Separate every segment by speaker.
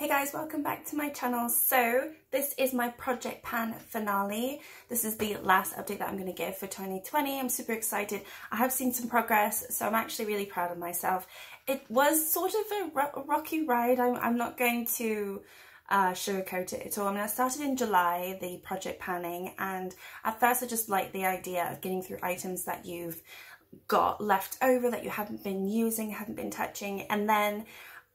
Speaker 1: Hey guys, welcome back to my channel. So this is my project pan finale. This is the last update that I'm going to give for 2020. I'm super excited. I have seen some progress, so I'm actually really proud of myself. It was sort of a rocky ride. I'm not going to sugarcoat it at all. I mean, I started in July, the project panning, and at first I just liked the idea of getting through items that you've got left over that you haven't been using, haven't been touching, and then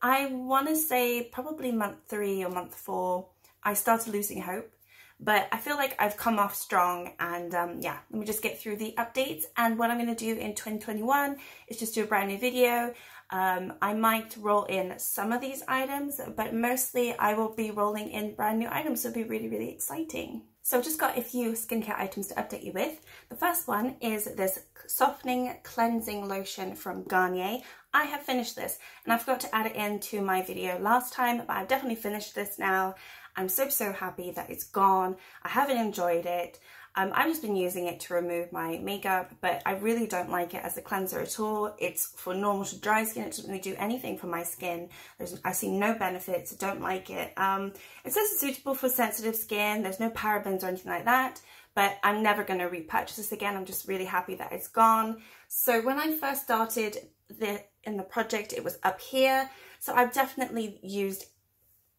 Speaker 1: I want to say probably month 3 or month 4, I started losing hope, but I feel like I've come off strong. And yeah, let me just get through the updates. And what I'm going to do in 2021 is just do a brand new video. I might roll in some of these items, but mostly I will be rolling in brand new items, so it'll be really, really exciting. So I've just got a few skincare items to update you with. The first one is this softening cleansing lotion from Garnier. I have finished this and I forgot to add it into my video last time, but I've definitely finished this now. I'm so happy that it's gone. I haven't enjoyed it. I've just been using it to remove my makeup, but I really don't like it as a cleanser at all. It's for normal to dry skin. It doesn't really do anything for my skin. I see no benefits. I don't like it. It says it's suitable for sensitive skin. There's no parabens or anything like that, but I'm never going to repurchase this again. I'm just really happy that it's gone. So when I first started in the project, it was up here. So I've definitely used,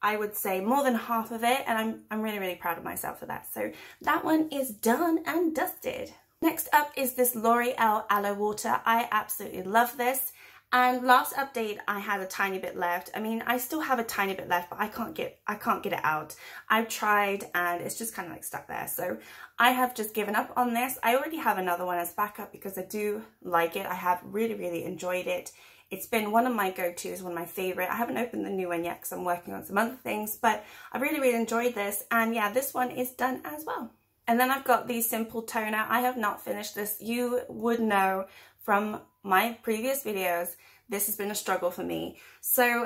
Speaker 1: I would say, more than half of it, and I'm really proud of myself for that. So that one is done and dusted. Next up is this L'Oreal Aloe Water. I absolutely love this. And last update, I had a tiny bit left. I mean, I still have a tiny bit left, but I can't get it out. I've tried and it's just kind of like stuck there. So I have just given up on this. I already have another one as backup because I do like it. I have really enjoyed it. It's been one of my go-tos, one of my favorite. I haven't opened the new one yet because I'm working on some other things, but I really enjoyed this. And yeah, this one is done as well. And then I've got the Simple Toner. I have not finished this. You would know from my previous videos, this has been a struggle for me. So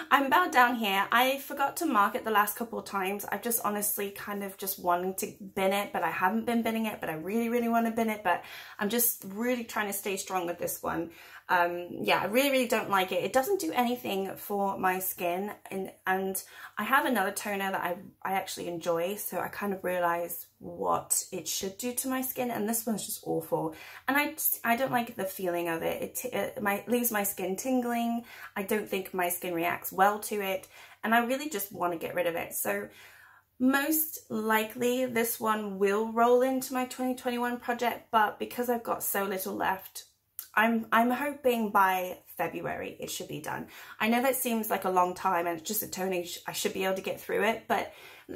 Speaker 1: I'm about down here. I forgot to mark it the last couple of times. I've just honestly kind of just wanting to bin it, but I haven't been binning it, but I really want to bin it. But I'm just really trying to stay strong with this one. Yeah, I really don't like it. It doesn't do anything for my skin, and I have another toner that I actually enjoy, so I kind of realize what it should do to my skin, and this one's just awful. And I don't like the feeling of it. It leaves my skin tingling. I don't think my skin reacts well to it, and I really just want to get rid of it. So most likely this one will roll into my 2021 project, but because I've got so little left, I'm hoping by February it should be done. I know that seems like a long time and it's just a toner, I should be able to get through it, but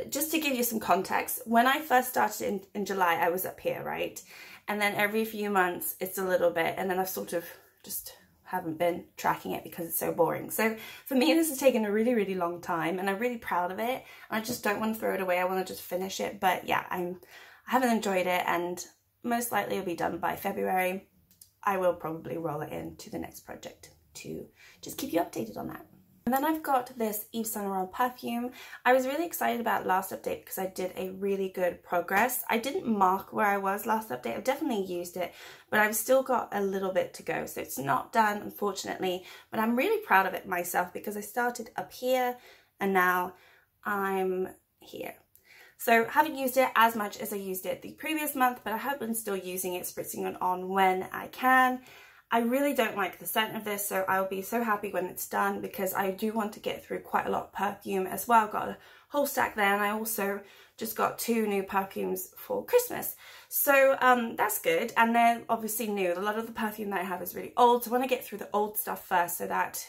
Speaker 1: just to give you some context, when I first started in July, I was up here, right? And then every few months it's a little bit, and then I've sort of just haven't been tracking it because it's so boring. So for me, this has taken a really long time, and I'm really proud of it. I just don't want to throw it away. I want to just finish it. But yeah, I haven't enjoyed it, and most likely it'll be done by February. I will probably roll it into the next project to just keep you updated on that. And then I've got this Yves Saint Laurent perfume. I was really excited about last update because I did a really good progress. I didn't mark where I was last update. I've definitely used it, but I've still got a little bit to go. So it's not done, unfortunately, but I'm really proud of it myself because I started up here and now I'm here. So I haven't used it as much as I used it the previous month, but I have been still using it, spritzing it on when I can. I really don't like the scent of this, so I'll be so happy when it's done because I do want to get through quite a lot of perfume as well. I've got a whole stack there, and I also just got 2 new perfumes for Christmas. So that's good, and they're obviously new. A lot of the perfume that I have is really old, so I want to get through the old stuff first so that,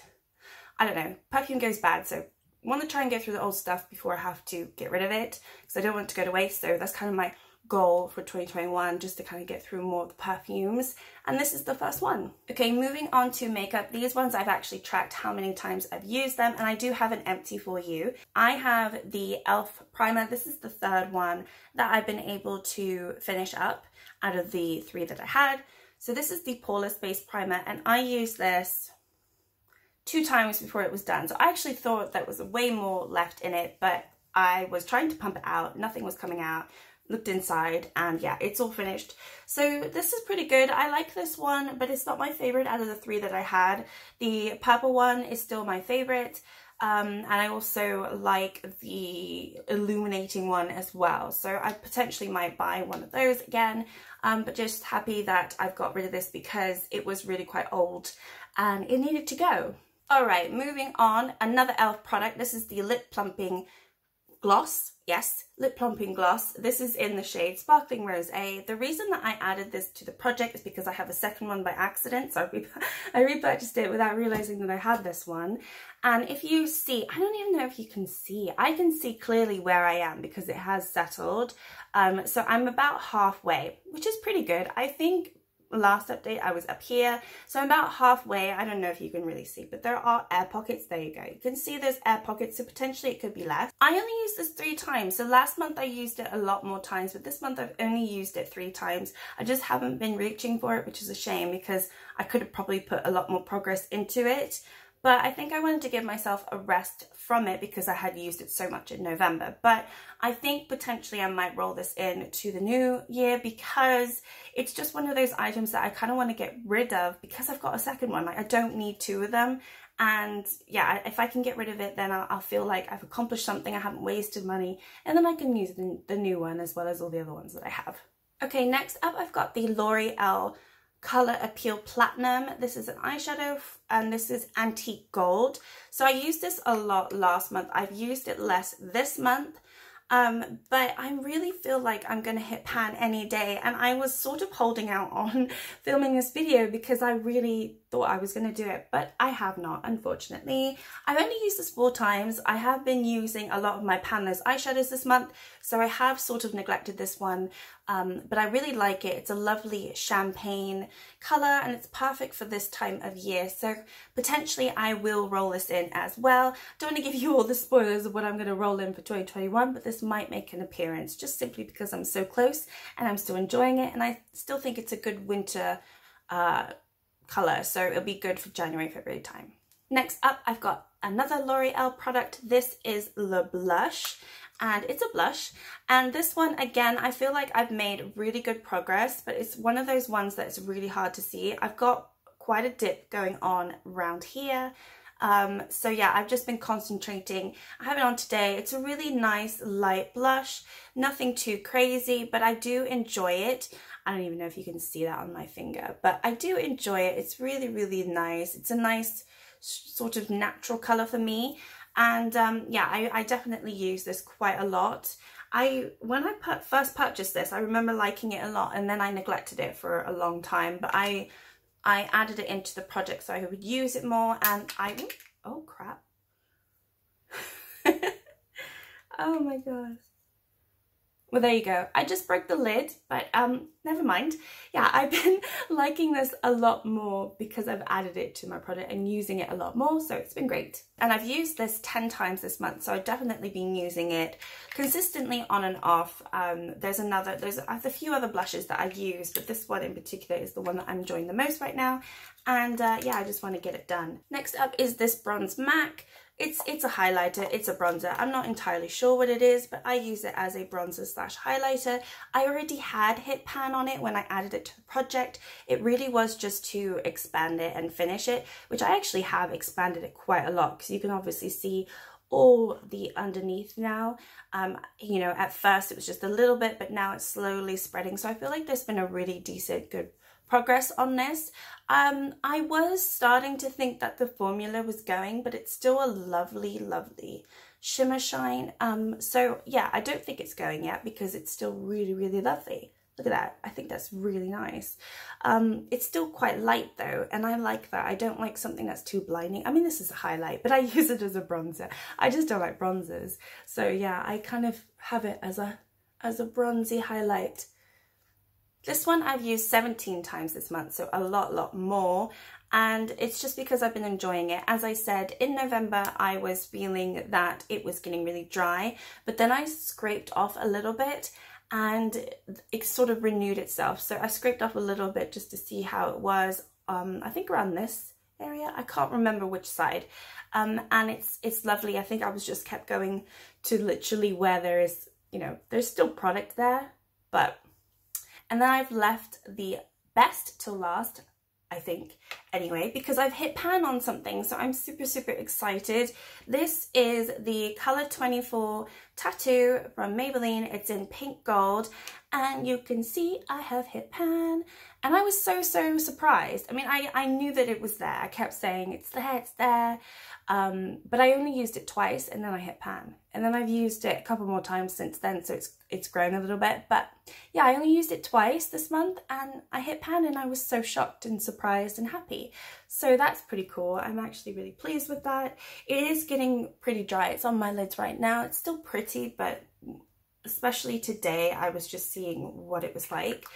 Speaker 1: I don't know, perfume goes bad, so I want to try and get through the old stuff before I have to get rid of it because I don't want it to go to waste. So that's kind of my goal for 2021, just to kind of get through more of the perfumes, and this is the first one. Okay, moving on to makeup. These ones I've actually tracked how many times I've used them, and I do have an empty for you. I have the e.l.f. primer. This is the 3rd one that I've been able to finish up out of the 3 that I had. So this is the Poreless Base Primer, and I used this 2 times before it was done. So I actually thought there was way more left in it, but I was trying to pump it out. Nothing was coming out. Looked inside, and yeah, it's all finished. So this is pretty good. I like this one, but it's not my favorite out of the 3 that I had. The purple one is still my favorite. and I also like the illuminating one as well, so I potentially might buy one of those again, but just happy that I've got rid of this because it was really quite old and it needed to go. Alright, moving on, another e.l.f. product. This is the lip plumping gloss. Yes, lip plumping gloss. This is in the shade Sparkling Rosé. The reason that I added this to the project is because I have a second one by accident. So I repurchased it without realizing that I had this one. And if you see, I don't even know if you can see, I can see clearly where I am because it has settled. So I'm about halfway, which is pretty good. I think last update I was up here, so I'm about halfway. I don't know if you can really see, but there are air pockets. There you go, you can see there's air pockets, so potentially it could be less. I only used this 3 times, so last month I used it a lot more times, but this month I've only used it 3 times. I just haven't been reaching for it, which is a shame because I could have probably put a lot more progress into it. But I think I wanted to give myself a rest from it because I had used it so much in November. But I think potentially I might roll this in to the new year because it's just one of those items that I kind of want to get rid of because I've got a second one. Like, I don't need 2 of them. And yeah, if I can get rid of it, then I'll feel like I've accomplished something. I haven't wasted money. And then I can use the new one as well as all the other ones that I have. Okay, next up I've got the L'Oreal Color Appeal Platinum. This is an eyeshadow and this is antique gold. So I used this a lot last month. I've used it less this month, but I really feel like I'm gonna hit pan any day, and I was sort of holding out on filming this video because I really thought I was going to do it, but I have not, unfortunately. I've only used this 4 times. I have been using a lot of my Panless eyeshadows this month, so I have sort of neglected this one, but I really like it. It's a lovely champagne colour and it's perfect for this time of year, so potentially I will roll this in as well. Don't want to give you all the spoilers of what I'm going to roll in for 2021, but this might make an appearance just simply because I'm so close and I'm still enjoying it, and I still think it's a good winter colour, so it'll be good for January, February time. Next up, I've got another L'Oreal product. This is Le Blush, and it's a blush, and this one, again, I feel like I've made really good progress, but it's one of those ones that's really hard to see. I've got quite a dip going on around here. So yeah, I've just been concentrating. I have it on today. It's a really nice light blush, nothing too crazy, but I do enjoy it. I don't even know if you can see that on my finger, but I do enjoy it. It's really, really nice. It's a nice sort of natural colour for me. And yeah, I definitely use this quite a lot. When I first purchased this, I remember liking it a lot, and then I neglected it for a long time, but I added it into the project so I would use it more, and oh crap. Oh my gosh. Well, there you go. I just broke the lid, but never mind. Yeah, I've been liking this a lot more because I've added it to my product and using it a lot more, so it's been great. And I've used this 10 times this month, so I've definitely been using it consistently on and off. There's a few other blushes that I use, but this one in particular is the one that I'm enjoying the most right now. And yeah, I just want to get it done. Next up is this Bronze MAC. It's a highlighter, it's a bronzer. I'm not entirely sure what it is, but I use it as a bronzer slash highlighter. I already had hit pan on it when I added it to the project. It really was just to expand it and finish it, which I actually have expanded it quite a lot because you can obviously see all the underneath now. You know, at first it was just a little bit, but now it's slowly spreading. So I feel like there's been a really decent, good progress on this. I was starting to think that the formula was going, but it's still a lovely, lovely shimmer shine. So yeah, I don't think it's going yet because it's still really, really lovely. Look at that. I think that's really nice. It's still quite light though, and I like that. I don't like something that's too blinding. I mean, this is a highlight, but I use it as a bronzer. I just don't like bronzers. So yeah, I kind of have it as a bronzy highlight. This one I've used 17 times this month, so a lot more, and it's just because I've been enjoying it. As I said, in November I was feeling that it was getting really dry, but then I scraped off a little bit and it sort of renewed itself. So I scraped off a little bit just to see how it was, I think around this area, I can't remember which side, and it's lovely. I think I was just kept going to literally where there is, you know, there's still product there, but... And then I've left the best till last, I think, anyway, because I've hit pan on something, so I'm super, super excited. This is the Color 24 tattoo from Maybelline. It's in pink gold, and you can see I have hit pan, and I was so, so surprised. I mean, I knew that it was there. I kept saying, it's there, but I only used it twice, and then I hit pan. And then I've used it a couple more times since then, so it's grown a little bit. But yeah, I only used it twice this month, and I hit pan, and I was so shocked and surprised and happy. So that's pretty cool. I'm actually really pleased with that. It is getting pretty dry. It's on my lids right now. It's still pretty, but especially today, I was just seeing what it was like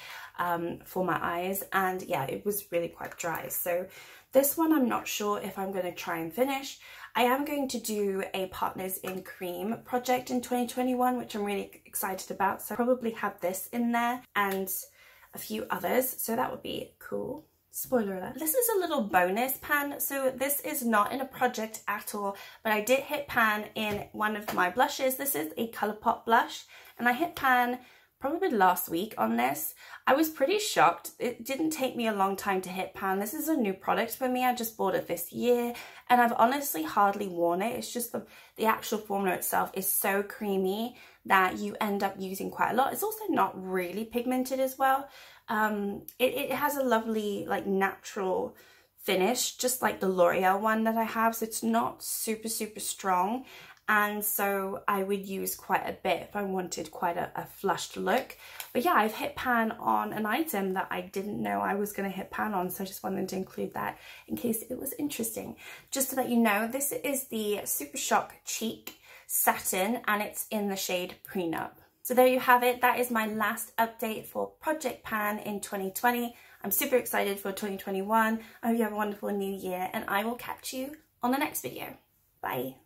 Speaker 1: for my eyes, and yeah, it was really quite dry. So this one, I'm not sure if I'm going to try and finish. I am going to do a Partners in Cream project in 2021, which I'm really excited about. So I'll probably have this in there and a few others. So that would be cool. Spoiler alert. This is a little bonus pan. So this is not in a project at all, but I did hit pan in one of my blushes. This is a ColourPop blush, and I hit pan probably last week on this. I was pretty shocked. It didn't take me a long time to hit pan. This is a new product for me. I just bought it this year, and I've honestly hardly worn it. It's just the actual formula itself is so creamy that you end up using quite a lot. It's also not really pigmented as well. It has a lovely, like, natural finish, just like the L'Oreal one that I have. So it's not super, super strong. And so I would use quite a bit if I wanted quite a flushed look. But yeah, I've hit pan on an item that I didn't know I was going to hit pan on, so I just wanted to include that in case it was interesting. Just to let you know, this is the Super Shock Cheek Satin, and it's in the shade Prenup. So there you have it. That is my last update for Project Pan in 2020. I'm super excited for 2021. I hope you have a wonderful new year, and I will catch you on the next video. Bye.